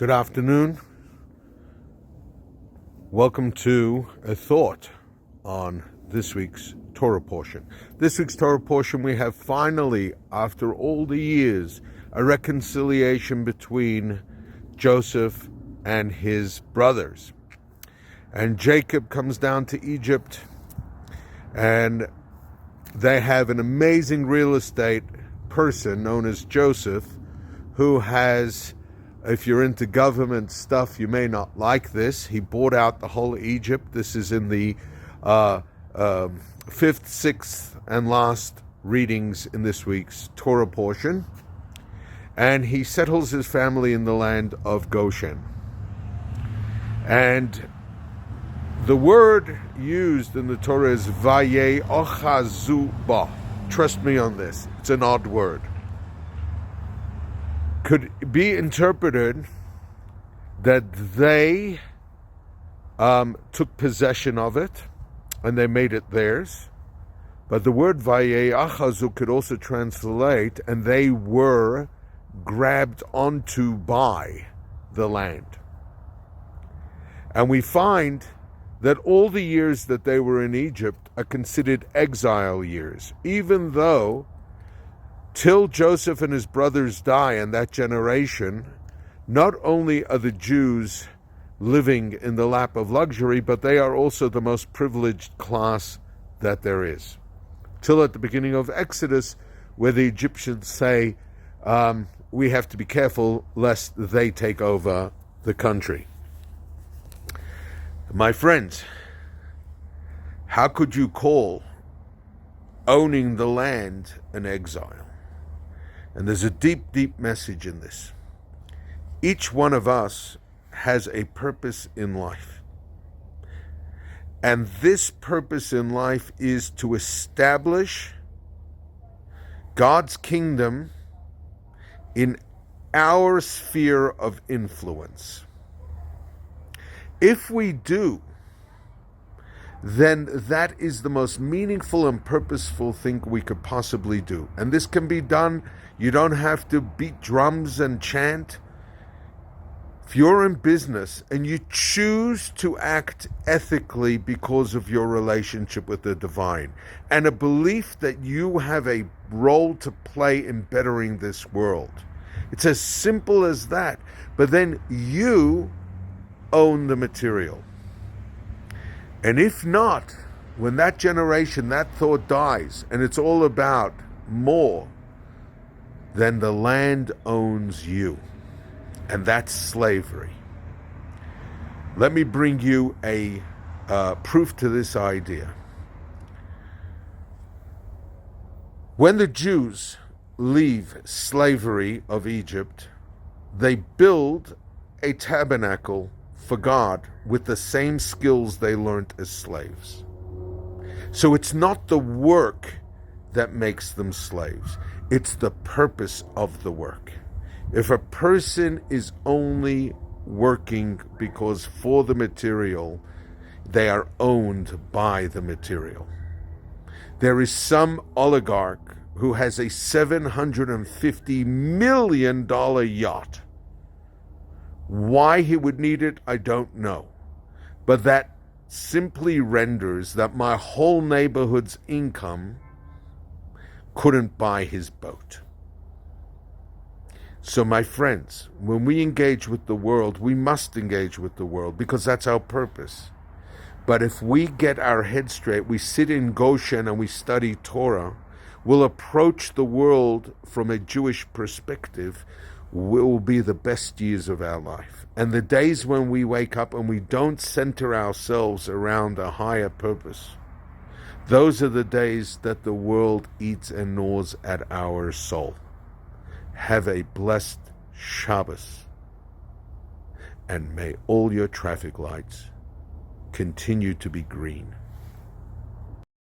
Good afternoon. Welcome to a thought on this week's Torah portion. This week's Torah portion, we have finally, after all the years, a reconciliation between Joseph and his brothers. And Jacob comes down to Egypt, and they have an amazing real estate person known as Joseph, who has, if you're into government stuff, you may not like this. He bought out the whole Egypt. This is in the fifth, sixth, and last readings in this week's Torah portion. And he settles his family in the land of Goshen. And the word used in the Torah is Vayigash ba. Trust me on this. It's an odd word. Could be interpreted that they took possession of it and they made it theirs. But the word Vayigash could also translate, and they were grabbed onto by the land. And we find that all the years that they were in Egypt are considered exile years, even though till Joseph and his brothers die in that generation, not only are the Jews living in the lap of luxury, but they are also the most privileged class that there is. Till at the beginning of Exodus, where the Egyptians say, we have to be careful lest they take over the country. My friends, how could you call owning the land an exile? And there's a deep, deep message in this. Each one of us has a purpose in life. And this purpose in life is to establish God's kingdom in our sphere of influence. If we do, then that is the most meaningful and purposeful thing we could possibly do. And this can be done. You don't have to beat drums and chant. If you're in business and you choose to act ethically because of your relationship with the divine and a belief that you have a role to play in bettering this world, it's as simple as that. But then you own the material. And if not, when that generation, that thought dies, and it's all about more, then the land owns you. And that's slavery. Let me bring you a proof to this idea. When the Jews leave slavery of Egypt, they build a tabernacle for God with the same skills they learned as slaves. So it's not the work that makes them slaves. It's the purpose of the work. If a person is only working because for the material, they are owned by the material. There is some oligarch who has a $750 million yacht. Why he would need it, I don't know. But that simply renders that my whole neighborhood's income couldn't buy his boat. So my friends, when we engage with the world, we must engage with the world because that's our purpose. But if we get our head straight, we sit in Goshen and we study Torah, we'll approach the world from a Jewish perspective, will be the best years of our life. And the days when we wake up and we don't center ourselves around a higher purpose, those are the days that the world eats and gnaws at our soul. Have a blessed Shabbos. And may all your traffic lights continue to be green.